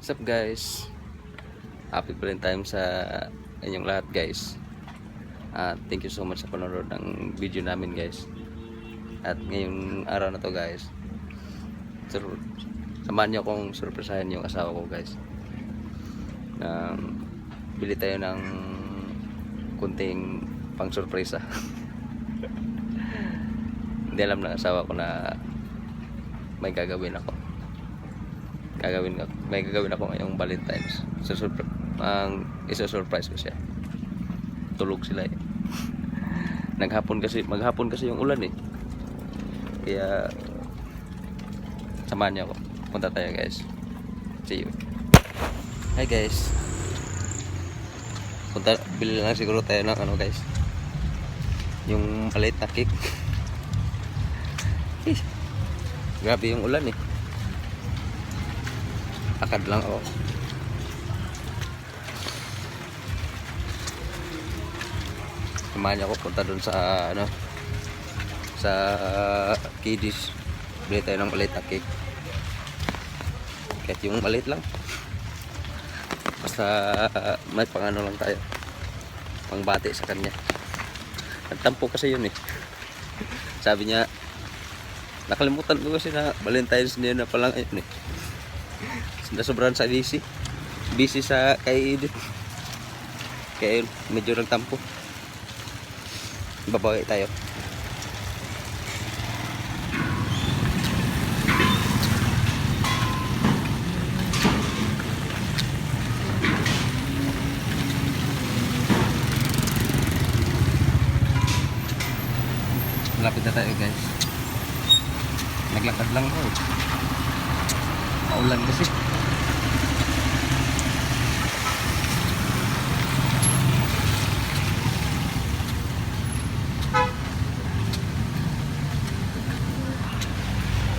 What's up guys? Happy Valentine sa inyong lahat guys. Thank you so much sa panonood ng video namin guys. At ngayong araw na to guys, samahan niyo akong surpresahin yung asawa ko guys. Bili tayo ng kunting pang surpresa. Hindi alam ng asawa ko na may gagawin ako. May gagawin ako ngayong Valentine's. Isa-surprise ko siya. Tulog sila eh. Maghapon kasi yung ulan eh. Kaya samahan niyo ako. Punta tayo guys. See you. Hi guys. Bili lang siguro tayo ng ano guys. Yung maliit na cake. Grabe yung ulan eh. Akad lang ako. Samahan niyo ako punta dun sa ano, sa Kiddies. Bili tayo ng maliit na cake. Kahit yung maliit lang. Basta may pangano lang tayo. Pangbati sa kanya. Nagtampo kasi yun eh. Sabi niya, nakalimutan ko kasi na Valentine's Day na palang ayun eh. Nasobrahan sa busy sa kay Edith. Kaya yun, medyo nagtampo. Babawi tayo. Malapit na tayo guys. Naglakad lang ko. Paulan kasi.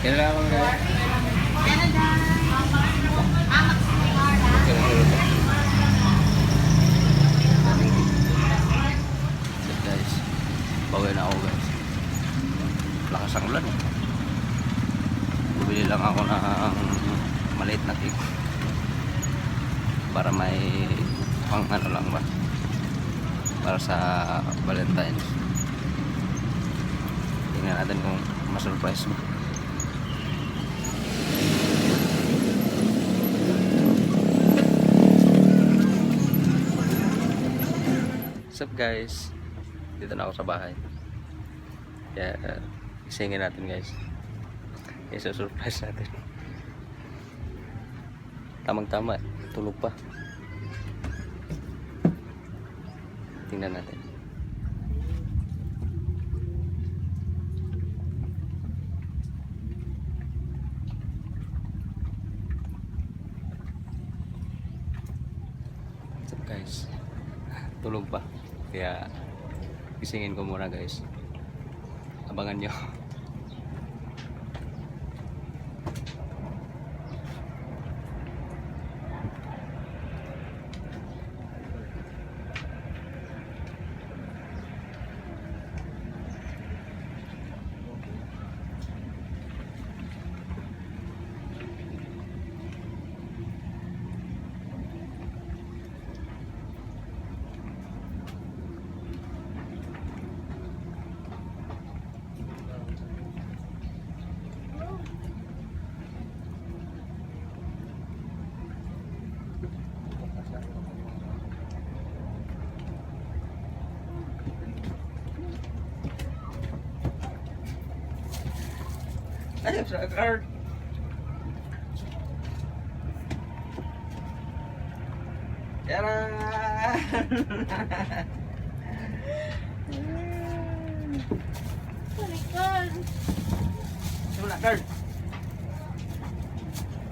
Kailangan ko guys. Guys, bawi na ako guys. Lakas ang ulan. Bumili lang ako ng maliit na cake para may pang ano lang ba, para sa Valentine's. Tingnan natin kung ma-surprise mo. What's up guys? Dito na ako sa bahay. Kaya isingin natin guys. Isa-surprise natin. Tamang-tama, tulog pa. Tingnan natin. What's up guys? Tulog pa. Kaya gisingin ko muna guys. Abangan nyo. Ayun sa card. Tara. Card. Sino na card?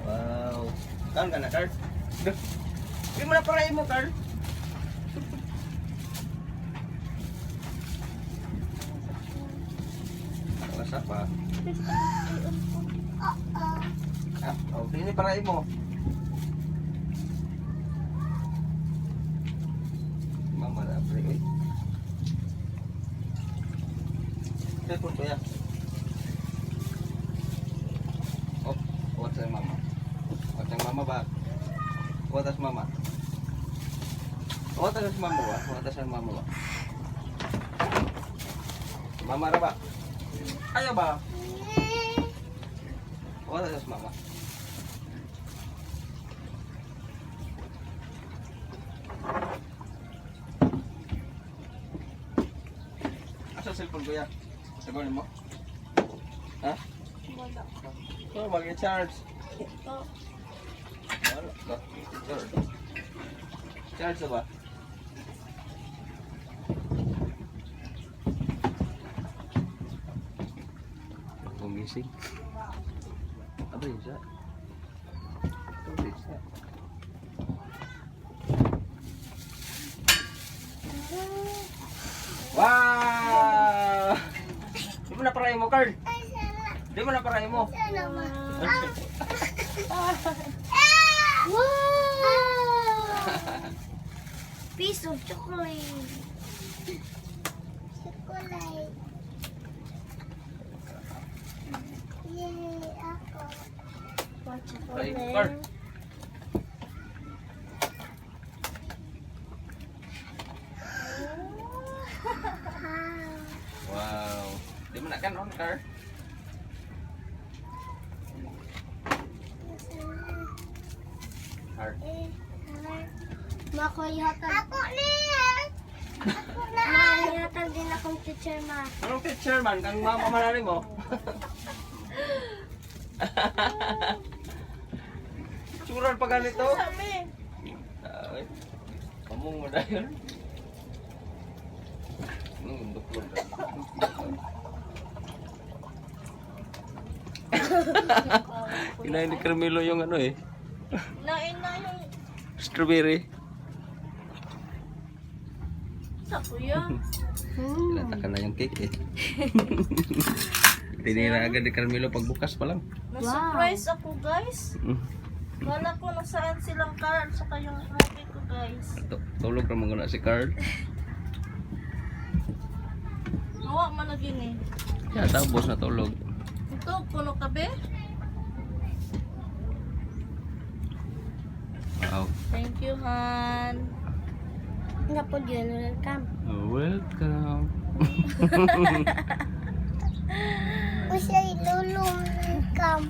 Wow. Saan ka na card? Hindi mo na parahin mo card. Nasa pa. Ini parahin mo. Mama na pre. Telepon ko ya. Oh, what's your mama? What's your mama ba? Kuha mama. Kuha mama ba? Kuha mama ba? Mama ra ba? Ayaw ba? Kuha mama. Asa cellphone ko ya? Sagunin mo? Ha? Oh, mag-charge. Wala ka. Charge. Charge na ba? Gumising. Apa yun siya? Apa yun siya? Wow! Di mo na parahin mo, Carl? Di mo na parahin mo? Wow! Piece of chocolate. Chocolate. Yay, ako. Want Ay, Carl. chocolate? Wow. Di mo na kanon, Carl? Carl. Makulihatag. Ako na! Ako na! Makulihatag din akong teacher, ma. Anong teacher man? Kang mama manali mo? Tsuran pa ganito? Ay, kamong mo dahil. Anong undok mo dahil? Kinain ni Carmelo yung ano eh. Nain na yung Strawberry. sa kuya. Tinatakan na yung cake eh. Tinira agad ni Carmelo pagbukas pa lang. Na-surprise ako guys. Mm. Wala ko nasaan silang car saka yung hobby ko guys. Tulog na mga na si Carl. Nawa man na gini. Ya, tapos na tulog. Ito, puno ka be? Wow. Thank you, Han. Nga po yun, welcome. Welcome. O siya ilulong, welcome.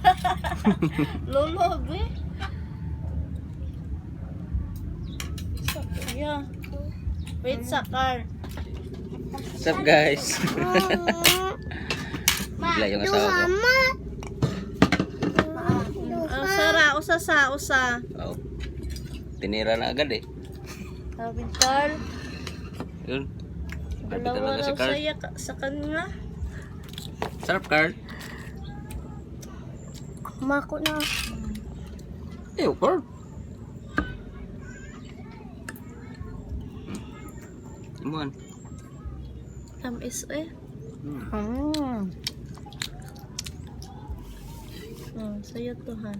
Lolo, be? Sa kuya. Wait sa car. What's up guys? Bigla yung asawa ko. Sara, usa. Wow. Tinira na agad eh. Sabi Carl. Yun. Grabe Dalawa talaga si raw Carl. saya sa kanila. Sarap Carl. Mako na. Ew, Carl. Imuan. Tamis eh. Sayo to Han.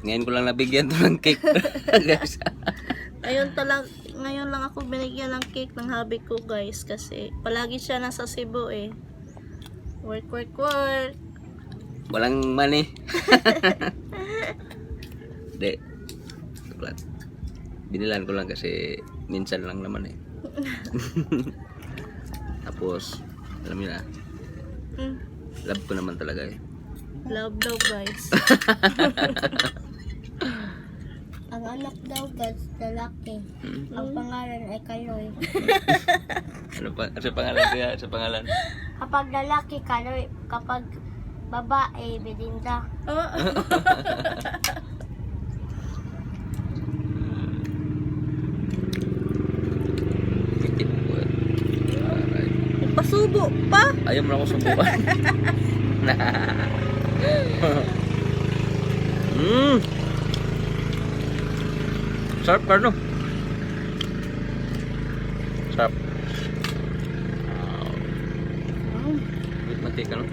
Ngayon ko lang nabigyan to ng cake. Guys. Ngayon lang ako binigyan ng cake ng hubby ko guys kasi palagi siya nasa Cebu eh. Work. Walang money. Hindi. Tuklat. Binilan ko lang kasi minsan lang naman eh. Tapos, alam niyo na, Mm, love ko naman talaga eh. love daw guys. Ang anak daw guys, lalaki. Ang pangalan ay Kaloy. Ano pa? Sa pangalan kaya? Sa pangalan? Kapag lalaki, Kaloy. Kapag babae, Belinda. Oh, Kitip ko eh. Alright. pasubo pa. Ayaw mo na ako subukan. Sarap ka no? Sarap. With mantika no?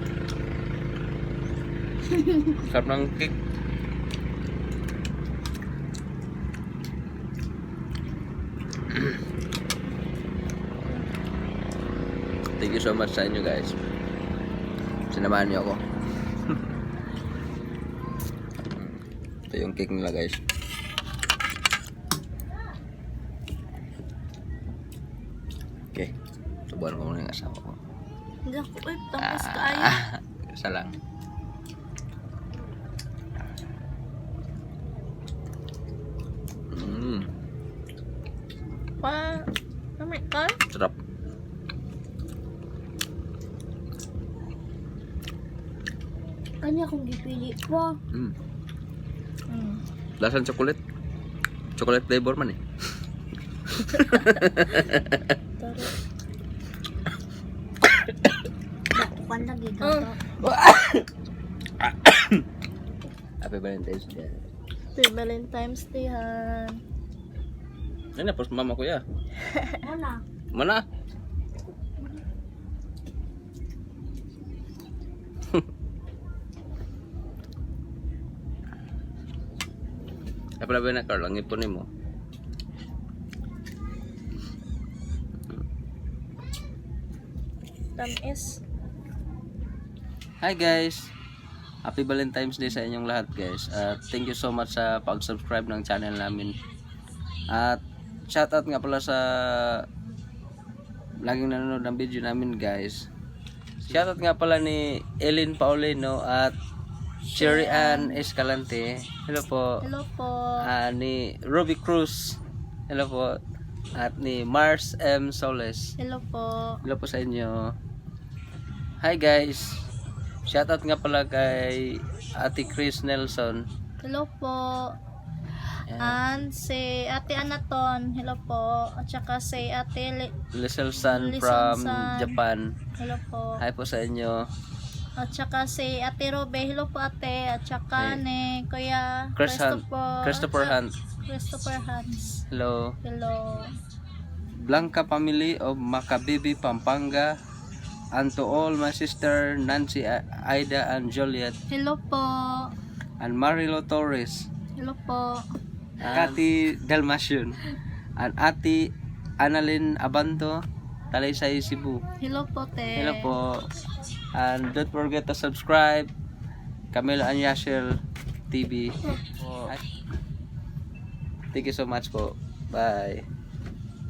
Sarap ng cake. Thank you so much sa inyo guys. Sinamahan niyo ako. Ito yung cake nila guys. Okay. Subuhan ko muna yung asawa ko. Hindi ako, tamis ka ayo. Isa lang. Pa, namay ka? Sarap. Kanya kung gipili po. Lasang chocolate. Chocolate flavor man eh. Taro. Dakukan lagi gato. Happy Valentine's Day. Happy Valentine's Day, han. Ano na, mama ko ya. Ano? Mana? Apa na ba na Carl? Ang ipon mo. Tamis. Hi guys! Happy Valentine's Day sa inyong lahat guys. At thank you so much sa pag-subscribe ng channel namin. At shoutout nga pala sa laging nanonood ng video namin guys. Shoutout nga pala ni Ellen Paulino at Cherry Ann Escalante. Hello po. Hello po. Ni Ruby Cruz. Hello po. At ni Mars M. Soles. Hello po. Hello po sa inyo. Hi guys. Shoutout nga pala kay Ate Chris Nelson. Hello po. Yan. And si Ate Anaton. Hello po. At saka si Ate Lisel San Lisel from San. Japan. Hello po. Hi po sa inyo. At saka si Ate Robe. Hello po ate. At saka Hey. ni Kuya Christopher Hunt. Christopher Hans. Hello. Hello. Blanca family of Makabibi, Pampanga. And to all my sister Nancy, Aida, and Juliet. Hello po. And Marilo Torres. Hello po. Cathy Dalmatian. And Ate Annalyn Abanto, Talisay, Cebu. Hello po te. Hello po. And don't forget to subscribe. Camila Anyashel TV. Thank you so much po. Bye.